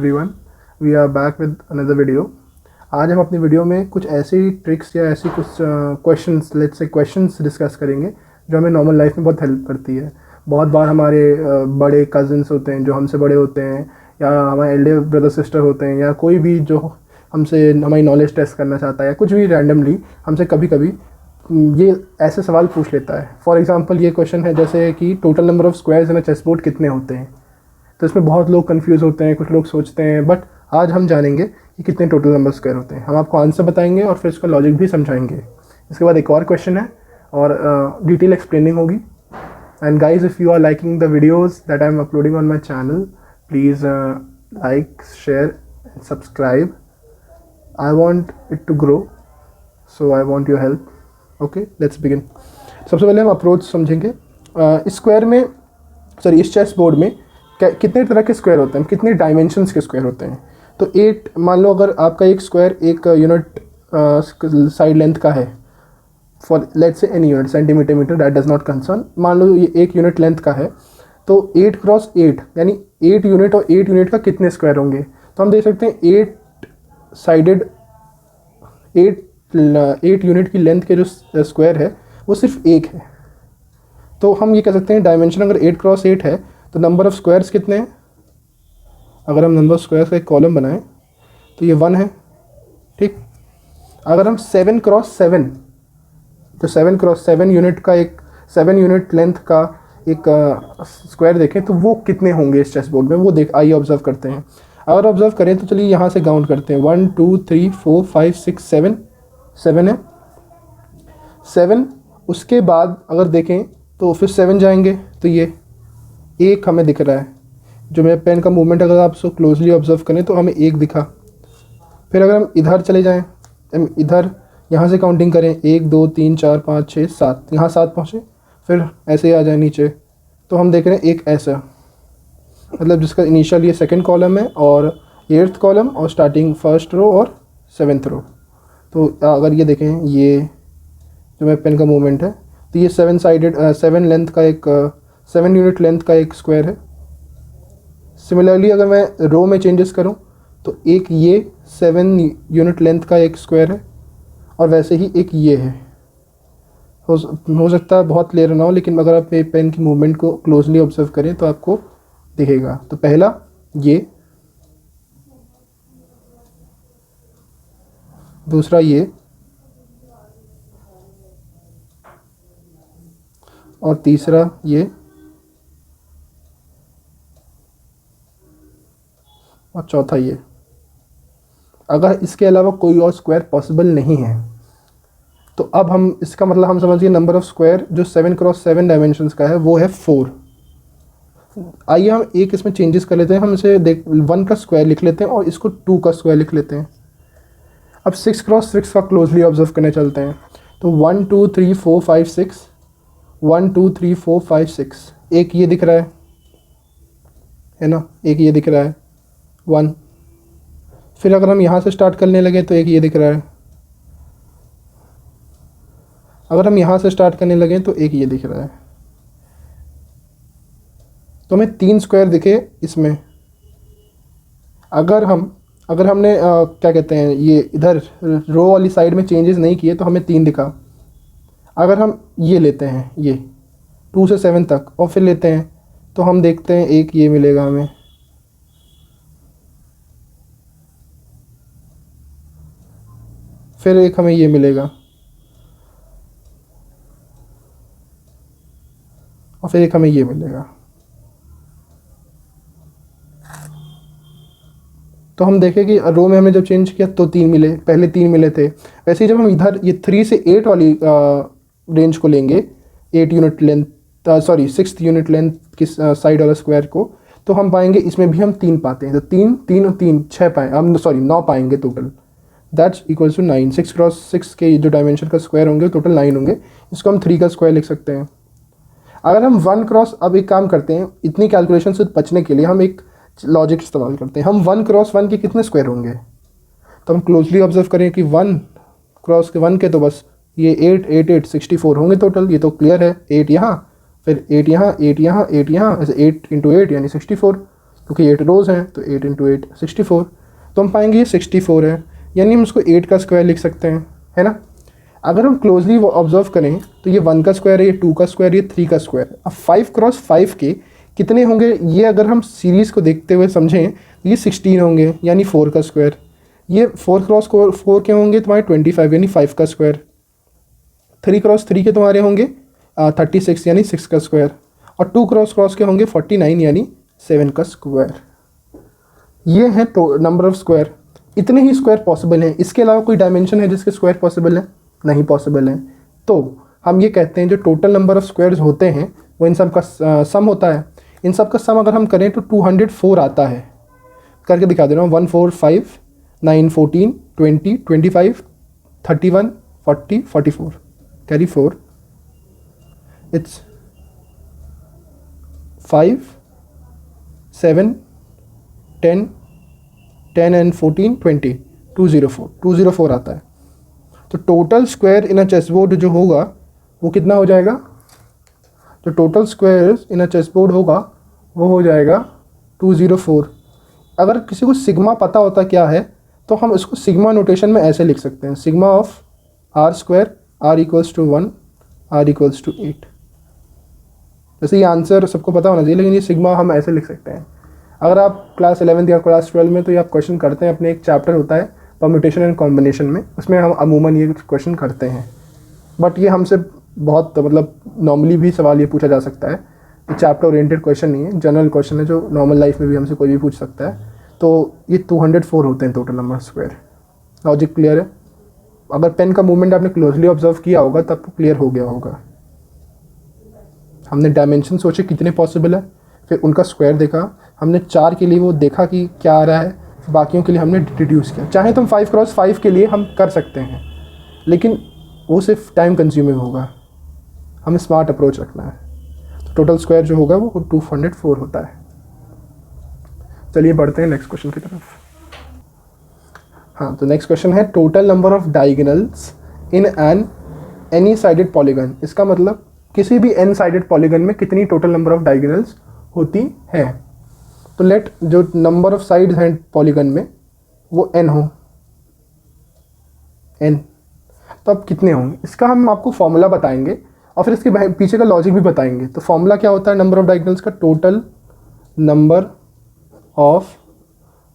Everyone, we are back with another video. आज हम अपनी वीडियो में कुछ ऐसी ट्रिक्स या ऐसी कुछ क्वेश्चंस डिस्कस करेंगे जो हमें नॉर्मल लाइफ में बहुत हेल्प करती है। बहुत बार हमारे बड़े कज़न्स होते हैं जो हमसे बड़े होते हैं, या हमारे एल्डर ब्रदर सिस्टर होते हैं, या कोई भी जो हमसे हमारी नॉलेज टेस्ट करना चाहता है, या कुछ भी रैंडमली हमसे कभी कभी ये ऐसे सवाल पूछ लेता है। फॉर एग्ज़ाम्पल ये क्वेश्चन है जैसे कि total number of squares in a chess board कितने होते हैं। तो इसमें बहुत लोग कंफ्यूज होते हैं, कुछ लोग सोचते हैं, बट आज हम जानेंगे कि कितने टोटल नंबर स्क्वायर होते हैं। हम आपको आंसर बताएंगे और फिर इसका लॉजिक भी समझाएंगे। इसके बाद एक और क्वेश्चन है और डिटेल एक्सप्लेनिंग होगी। And guys, if you are liking the videos that I am uploading on my channel, please like, share and subscribe. I want it to grow, so I want your help. Okay, let's begin. सबसे पहले हम approach समझेंगे। इस chess board में कितने तरह के square होते हैं, कितने डायमेंशंस के स्क्वायर होते हैं। तो 8, मान लो अगर आपका एक स्क्वायर एक यूनिट साइड लेंथ का है, for let's say any unit, centimetre, metre, that does not concern. मान लो ये 1 यूनिट लेंथ का है, तो 8 क्रॉस 8 यानी 8 यूनिट, और 8 यूनिट का कितने स्क्वायर होंगे। तो हम देख सकते हैं 8 साइडेड 8 यूनिट की लेंथ के जो स्क्वायर है वो सिर्फ 1 है। तो हम ये कह सकते हैं डायमेंशन अगर 8 क्रॉस 8 है तो नंबर ऑफ़ स्क्वायर्स कितने हैं। अगर हम नंबर ऑफ़ स्क्वायर्स का एक कॉलम बनाएं तो ये 1 है, ठीक। अगर हम 7 क्रॉस 7, तो 7 क्रॉस 7 यूनिट का एक 7 यूनिट लेंथ का एक स्क्वायर देखें तो वो कितने होंगे इस चेस बोर्ड में, वो आइए ऑब्जर्व करते हैं। अगर ऑब्जर्व करें तो चलिए यहाँ से काउंट करते हैं। 1 2 3 4 5 6 7 है 7। उसके बाद अगर देखें तो फिर 7 जाएंगे तो ये एक हमें दिख रहा है। जो मेरे पेन का मूवमेंट अगर आप उसको क्लोजली ऑब्जर्व करें तो हमें एक दिखा। फिर अगर हम इधर चले जाएं, इधर यहाँ से काउंटिंग करें 1 2 3 4 5 6 7, यहाँ 7 पहुँचे। फिर ऐसे ही आ जाए नीचे तो हम देख रहे हैं एक ऐसा, मतलब जिसका इनिशियल ये सेकंड कॉलम है और 8th कॉलम और स्टार्टिंग फर्स्ट रो और 7th रो। तो अगर ये देखें, ये जो मेरे पेन का मूवमेंट है, तो ये 7 लेंथ का एक 7 यूनिट लेंथ का एक स्क्वायर है। सिमिलरली अगर मैं रो में चेंजेस करूं तो एक ये 7 यूनिट लेंथ का एक स्क्वायर है, और वैसे ही एक ये है। हो सकता है बहुत क्लियर ना हो, लेकिन अगर आप पेन की मूवमेंट को क्लोजली ऑब्जर्व करें तो आपको दिखेगा। तो पहला ये, दूसरा ये, और तीसरा ये, और चौथा ये। अगर इसके अलावा कोई और स्क्वायर पॉसिबल नहीं है तो अब हम इसका मतलब हम समझिए नंबर ऑफ़ स्क्वायर जो 7 क्रॉस 7 डायमेंशंस का है वो है 4। आइए हम एक इसमें चेंजेस कर लेते हैं। हम इसे 1 का स्क्वायर लिख लेते हैं और इसको 2 का स्क्वायर लिख लेते हैं। अब 6 क्रॉस 6 का क्लोजली ऑब्जर्व करने चलते हैं। तो 1 2 3 4 5 6, 1 2 3 4 5 6, एक ये दिख रहा है ना, एक ये दिख रहा है 1। फिर अगर हम यहाँ से स्टार्ट करने लगे तो एक ये दिख रहा है। अगर हम यहाँ से स्टार्ट करने लगे तो एक ये दिख रहा है। तो हमें 3 स्क्वायर दिखे इसमें। अगर हमने क्या कहते हैं, ये इधर रो वाली साइड में चेंजेस नहीं किए तो हमें 3 दिखा। अगर हम ये लेते हैं, ये 2 से 7 तक, और फिर लेते हैं तो हम देखते हैं एक ये मिलेगा हमें। फिर एक हमें ये मिलेगा, और फिर एक हमें ये मिलेगा। तो हम देखें कि रो में हमने जब चेंज किया तो 3 मिले, पहले 3 मिले थे। वैसे ही जब हम इधर ये 3 से 8 वाली रेंज को लेंगे, 8 unit length, 6th unit length की साइड वाला स्क्वायर को, तो हम पाएंगे इसमें भी हम 3 पाते हैं। तो 3 3 और 3 6 पाएँ, हम 9 पाएंगे total. That's equals to 9। 6 cross 6 के जो डायमेंशन का स्क्वायर होंगे टोटल 9 होंगे। इसको हम 3 का स्क्वायर लिख सकते हैं। अगर हम 1 क्रॉस, अब एक काम करते हैं, इतनी कैलकुलेशन से बचने के लिए हम एक लॉजिक इस्तेमाल करते हैं। हम 1 क्रॉस 1 के कितने स्क्वायर होंगे, तो हम क्लोजली ऑब्जर्व करें कि 1 क्रॉस के 1 के तो बस ये 8 8 8 64 होंगे टोटल। ये तो क्लियर है। 8 यहाँ, फिर 8 यहाँ, 8 यहाँ, 8 यहाँ, ऐसे 8 × 8 यानी 64। क्योंकि 8 रोज़ हैं तो 8 × 8 64। तो हम पाएंगे ये 64 है, यानी हम इसको 8 का स्क्वायर लिख सकते हैं, है ना। अगर हम क्लोजली ऑब्जर्व करें तो ये 1 का स्क्वायर है, ये 2 का स्क्वायर, ये 3 का स्क्वायर है। अब 5 × 5 के कितने होंगे, ये अगर हम सीरीज़ को देखते हुए समझें तो ये 16 होंगे, यानी 4 का स्क्वायर। ये 4 × 4 के होंगे तुम्हारे 25, यानी 5 का स्क्वायर। 3 × 3 के तुम्हारे होंगे 36, यानी 6 का स्क्वायर। और 2 × के होंगे 49, यानी 7 का स्क्वायर। ये है तो नंबर ऑफ़ स्क्वायर। इतने ही स्क्वायर पॉसिबल हैं, इसके अलावा कोई डायमेंशन है जिसके स्क्वायर पॉसिबल है? नहीं पॉसिबल है। तो हम ये कहते हैं जो टोटल नंबर ऑफ़ स्क्वायर्स होते हैं वो इन सब का सम होता है। इन सब का सम अगर हम करें तो 204 आता है। करके दिखा दे रहा हूँ। 1 4 5 9 14 20 25 31 40 44 कैरी 4, इट्स 5 7 10 10 and 14 20 204 आता है। तो टोटल स्क्वायर इन अ चेसबोर्ड जो होगा वो कितना हो जाएगा? तो टोटल स्क्वायर इन अ चेसबोर्ड होगा वो हो जाएगा 204। अगर किसी को सिग्मा पता होता क्या है तो हम इसको सिग्मा नोटेशन में ऐसे लिख सकते हैं, sigma of r square, r = 1, r = 8। जैसे ये आंसर सबको पता होना चाहिए, लेकिन ये सिग्मा हम ऐसे लिख सकते हैं। अगर आप क्लास 11th या क्लास 12 में तो ये आप क्वेश्चन करते हैं, अपने एक चैप्टर होता है परम्यूटेशन एंड कॉम्बिनेशन में, उसमें हम अमूमन ये क्वेश्चन करते हैं। बट ये हमसे बहुत मतलब नॉर्मली भी सवाल ये पूछा जा सकता है, ये चैप्टर ओरिएंटेड क्वेश्चन नहीं है, जनरल क्वेश्चन है जो नॉर्मल लाइफ में भी हमसे कोई भी पूछ सकता है। तो ये 204 होते हैं total number square. Logic clear है? अगर पेन का मूवमेंट आपने क्लोजली ऑब्जर्व किया होगा तब तो क्लियर हो गया होगा। हमने डायमेंशन सोचे कितने पॉसिबल है, फिर उनका स्क्वायर देखा, हमने 4 के लिए वो देखा कि क्या आ रहा है, बाकियों के लिए हमने डिड्यूस किया। चाहे तो हम 5 × 5 के लिए हम कर सकते हैं, लेकिन वो सिर्फ टाइम कंज्यूमिंग होगा, हमें स्मार्ट अप्रोच रखना है। तो टोटल स्क्वायर जो होगा वो 204 होता है। चलिए बढ़ते हैं नेक्स्ट क्वेश्चन की तरफ। हाँ, तो नेक्स्ट क्वेश्चन है total number of diagonals in an any sided polygon. इसका मतलब किसी भी एन साइडेड पॉलीगन में कितनी टोटल नंबर ऑफ डायगोनल्स होती है। तो लेट जो नंबर ऑफ साइड्स हैं पॉलीगन में वो n हो, n। तो अब कितने होंगे इसका हम आपको फॉर्मूला बताएंगे और फिर इसके पीछे का लॉजिक भी बताएंगे। तो फॉर्मूला क्या होता है नंबर ऑफ डायगोनल्स का? Total number of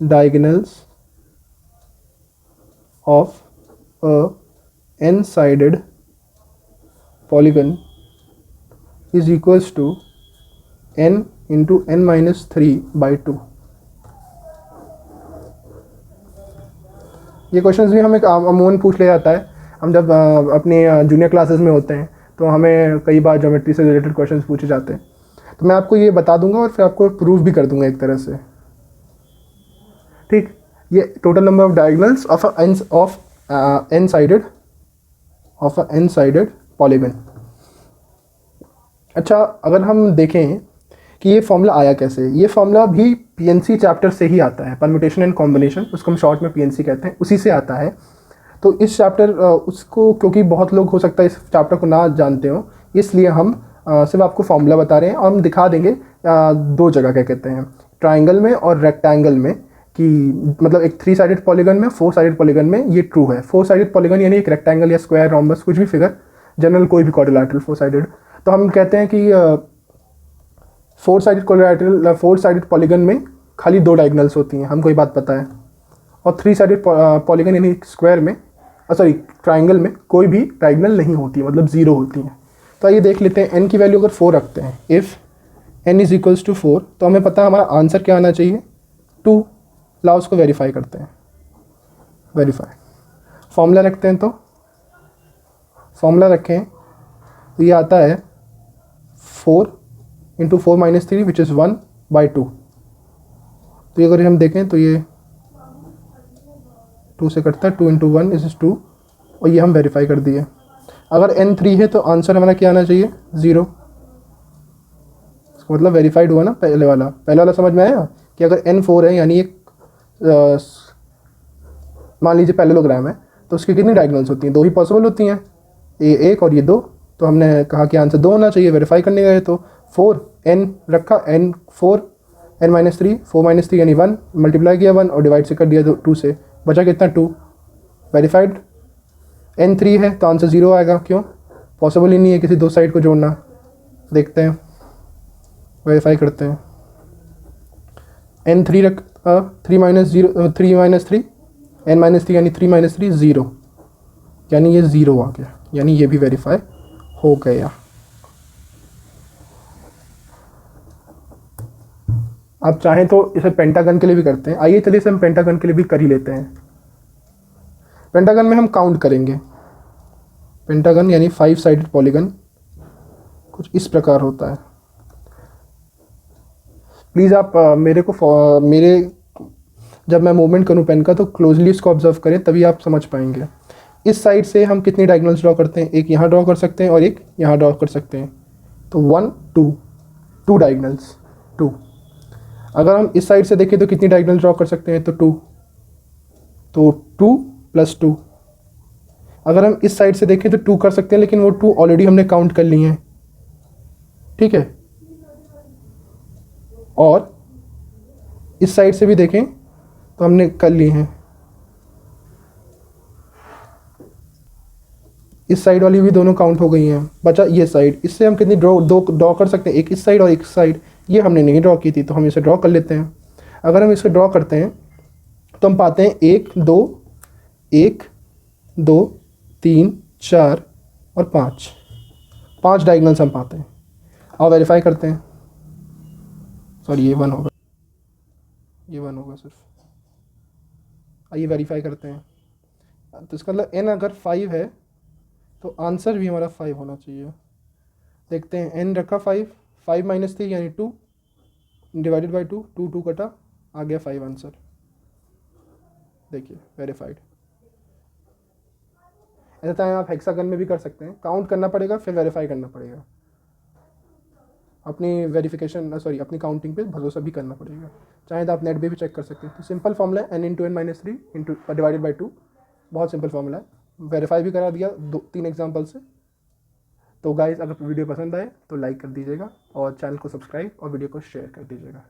diagonals of a n sided polygon is equals to n × n-3/2। ये क्वेश्चंस भी हमें अमूमन पूछ लिया जाता है। हम जब अपने जूनियर क्लासेस में होते हैं तो हमें कई बार ज्योमेट्री से रिलेटेड क्वेश्चंस पूछे जाते हैं। तो मैं आपको ये बता दूंगा और फिर आपको प्रूफ भी कर दूंगा एक तरह से, ठीक। ये total number of diagonals of n sided polygon. अच्छा, अगर हम देखें कि ये फॉर्मूला आया कैसे, ये फॉर्मूला भी पीएनसी चैप्टर से ही आता है, परम्यूटेशन एंड कॉम्बिनेशन, उसको हम शॉर्ट में पीएनसी कहते हैं, उसी से आता है। तो इस चैप्टर उसको क्योंकि बहुत लोग हो सकता है इस चैप्टर को ना जानते हो, इसलिए हम सिर्फ आपको फॉर्मूला बता रहे हैं और हम दिखा देंगे 2 जगह क्या कहते हैं, ट्राइंगल में और रेक्टेंगल में, कि मतलब एक 3 साइडेड पॉलीगन में, 4 साइडेड पॉलीगन में ये ट्रू है। 4 साइडेड पॉलीगन यानी एक रेक्टेंगल या स्क्वायर, रोम्बस, कुछ भी फिगर, जनरल कोई भी क्वाड्रिलेटरल 4 साइडेड। तो हम कहते हैं कि 4 साइडेड पॉलीगन में खाली 2 डायगोनल्स होती हैं, हमको ये बात पता है। और 3 साइडेड पॉलीगन यानी स्क्वायर में, ट्राइंगल में कोई भी डायगोनल नहीं होती है, मतलब 0 होती हैं। तो आइए देख लेते हैं। n की वैल्यू अगर 4 रखते हैं, इफ़ n = 4, तो हमें पता है हमारा आंसर क्या आना चाहिए, 2। लाओ उसको वेरीफाई करते हैं, वेरीफाई फॉर्मूला रखते हैं। तो फॉर्मूला रखें तो ये आता है 4 × 4 - 3 विच इज़ 1/2। तो ये अगर हम देखें तो ये 2 से कटता है, 2 × 1 इज 2, और ये हम वेरीफाई कर दिए। अगर n 3 है तो आंसर हमारा क्या आना चाहिए, 0। इसका मतलब वेरीफाइड हुआ ना पहले वाला समझ में आया कि अगर n 4 है यानी एक मान लीजिए पैरेललोग्राम है तो उसकी कितनी डायगोनल्स होती हैं, 2 ही पॉसिबल होती हैं, ये 1 और ये 2। तो हमने कहा कि आंसर 2 होना चाहिए, वेरीफाई करने गए तो 4 n रखा, n 4 n-3, 4 - 3 यानी 1, मल्टीप्लाई किया 1 और डिवाइड से कर दिया 2 से, बचा कितना 2, वेरीफाइड। n3 है तो आंसर 0 आएगा, क्यों, पॉसिबल ही नहीं है किसी दो साइड को जोड़ना। देखते हैं, वेरीफाई करते हैं। n3 रख 3 - 0 3 - 3 n-3 यानी 3 - 3 0, यानी ये 0 आ गया, यानी ये भी वेरीफाई हो गया। आप चाहें तो इसे पेंटागन के लिए भी करते हैं। आइए चलिए इसे हम पेंटागन के लिए भी कर ही लेते हैं। पेंटागन में हम काउंट करेंगे। पेंटागन यानी 5 साइडेड पॉलीगन कुछ इस प्रकार होता है। प्लीज़ आप मेरे जब मैं मूवमेंट करूं पेन का तो क्लोजली इसको ऑब्जर्व करें, तभी आप समझ पाएंगे। इस साइड से हम कितनी डायगोनल्स ड्रॉ करते हैं, एक यहाँ ड्रॉ कर सकते हैं और एक यहाँ ड्रॉ कर सकते हैं, तो 1 2 डायगोनल्स 2। अगर हम इस साइड से देखें तो कितनी डायगोनल ड्रॉ कर सकते हैं, तो 2, तो 2 + 2। अगर हम इस साइड से देखें तो 2 कर सकते हैं, लेकिन वो 2 ऑलरेडी हमने काउंट कर लिए हैं, ठीक है। और इस साइड से भी देखें तो हमने कर लिए हैं, इस साइड वाली भी दोनों काउंट हो गई हैं, बचा ये साइड। इससे हम कितनी दो ड्रॉ कर सकते हैं, एक इस साइड और एक साइड। ये हमने नहीं ड्रॉ की थी तो हम इसे ड्रॉ कर लेते हैं। अगर हम इसे ड्रॉ करते हैं तो हम पाते हैं 1 2 1 2 3 4 और 5 डायगोनल्स हम पाते हैं। और वेरीफाई करते हैं, सॉरी ये 1 होगा, ये 1 होगा सिर्फ। आइए वेरीफाई करते हैं। तो इसका मतलब n अगर 5 है तो आंसर भी हमारा 5 होना चाहिए। देखते हैं, n रखा 5 - 3 यानी 2 डिवाइडेड बाई 2, 2 2 कटा, आ गया 5 आंसर। देखिए वेरीफाइड। ऐसा चाहे आप हेक्सागन में भी कर सकते हैं, काउंट करना पड़ेगा फिर वेरीफाई करना पड़ेगा, अपनी वेरिफिकेशन अपनी काउंटिंग पे भरोसा भी करना पड़ेगा। चाहे तो आप नेट पे भी चेक कर सकते हैं। तो सिंपल फॉर्मूला है n × n - 3 डिवाइडेड बाई 2, बहुत सिंपल फॉर्मूला है। वेरीफाई भी करा दिया 2-3 एग्जाम्पल से। तो गाइस अगर वीडियो पसंद आए तो लाइक कर दीजिएगा और चैनल को सब्सक्राइब और वीडियो को शेयर कर दीजिएगा।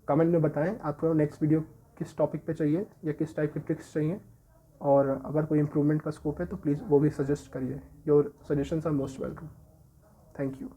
कमेंट में बताएं आपको नेक्स्ट वीडियो किस टॉपिक पे चाहिए या किस टाइप की ट्रिक्स चाहिए, और अगर कोई इम्प्रूवमेंट का स्कोप है तो प्लीज़ वो भी सजेस्ट करिए। Your suggestions are most welcome. Thank you.